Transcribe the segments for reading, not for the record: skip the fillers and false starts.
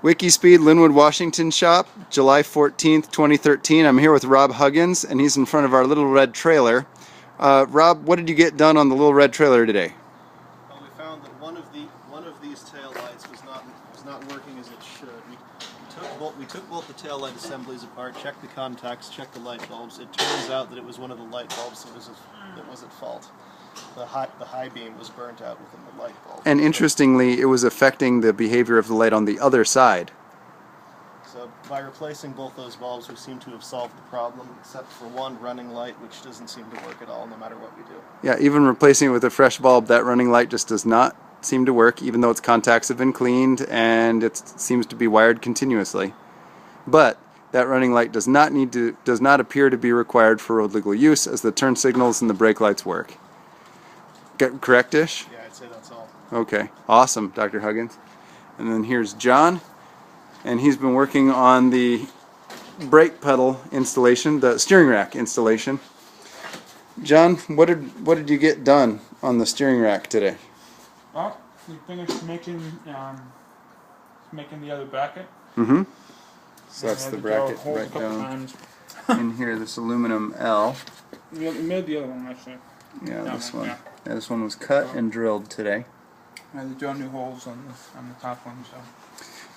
WIKISPEED, Lynnwood, Washington shop, July 14th, 2013. I'm here with Rob Huggins, and he's in front of our little red trailer. Rob, what did you get done on the little red trailer today? Well, we found that one of these tail lights was not working as it should. We took both the tail light assemblies apart, checked the contacts, checked the light bulbs. It turns out that it was one of the light bulbs that was at fault. The high beam was burnt out within the light bulb. And interestingly, it was affecting the behavior of the light on the other side. So by replacing both those bulbs, we seem to have solved the problem, except for one running light, which doesn't seem to work at all, no matter what we do. Yeah, even replacing it with a fresh bulb, that running light just does not seem to work, even though its contacts have been cleaned and it seems to be wired continuously. But that running light does not appear to be required for road legal use, as the turn signals and the brake lights work. Correct-ish? Yeah, I'd say that's all. Okay, awesome, Dr. Huggins. And then here's John, and he's been working on the brake pedal installation, the steering rack installation. John, what did you get done on the steering rack today? Well, we finished making the other bracket. Mm-hmm. So that's the bracket right down in here, this aluminum L. We made the other one, actually. Yeah, this one. Yeah, this one was cut and drilled today. I had to drill new holes on the top one, so.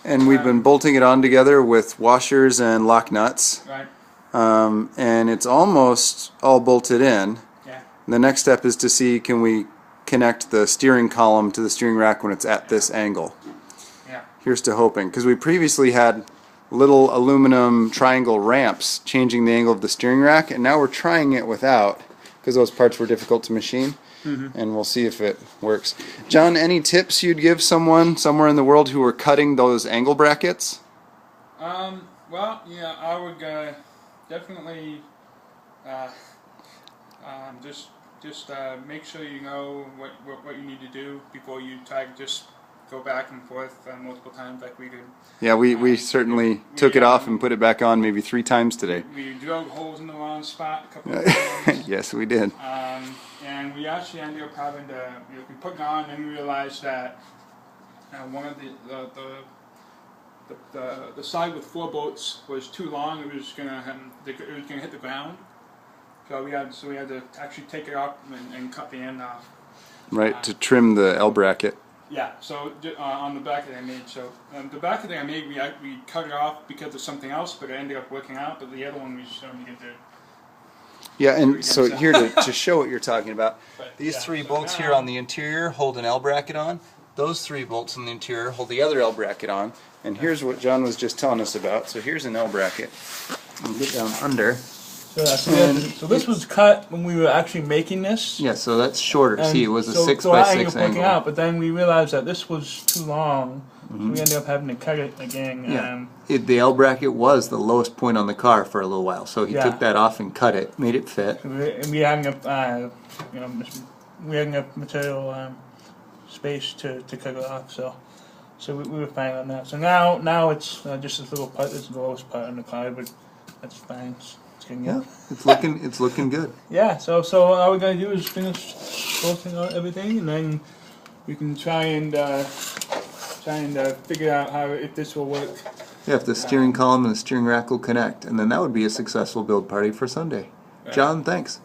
And we've been bolting it on together with washers and lock nuts. Right. And it's almost all bolted in. Yeah. The next step is to see, can we connect the steering column to the steering rack when it's at this angle. Yeah. Here's to hoping, because we previously had little aluminum triangle ramps changing the angle of the steering rack, and now we're trying it without, because those parts were difficult to machine. And we'll see if it works. John, any tips you'd give someone somewhere in the world who were cutting those angle brackets? Well, yeah, I would definitely just make sure you know what you need to do before you try to just go back and forth multiple times like we did. Yeah, we certainly took it off and put it back on maybe 3 times today. We drilled holes in the wrong spot a couple of times. Yes, we did. And we actually ended up having to, we put it on and we realized that one of the side with 4 bolts was too long. It was gonna hit the ground. So we had to actually take it off and cut the end off. Right, to trim the L bracket. Yeah, so on the bracket I made, the bracket that I made, we cut it off because of something else, but it ended up working out. But the other one we just only get to. Yeah, and so here to show what you're talking about, But, these yeah, 3 so bolts now, here on the interior hold an L bracket on. Those 3 bolts on the interior hold the other L bracket on. And here's what John was just telling us about. So here's an L bracket. I'll get down under. So this was cut when we were actually making this. Yeah, so that's shorter. And see, it was a so, 6 so by I 6 ended up working angle. out, but then we realized that this was too long. So we ended up having to cut it again. Yeah. The L bracket was the lowest point on the car for a little while, so he Yeah. took that off and cut it, made it fit. We had enough, we had enough material space to cut it off. So we were fine on that. So now it's just this little part. It's the lowest part on the car, but that's fine. It's getting Yeah, good. it's looking good. Yeah. So all we're gonna do is finish bolting out everything, and then we can try and figure out if this will work. Yeah, if the steering column and the steering rack will connect, and then that would be a successful build party for Sunday. Right. John, thanks.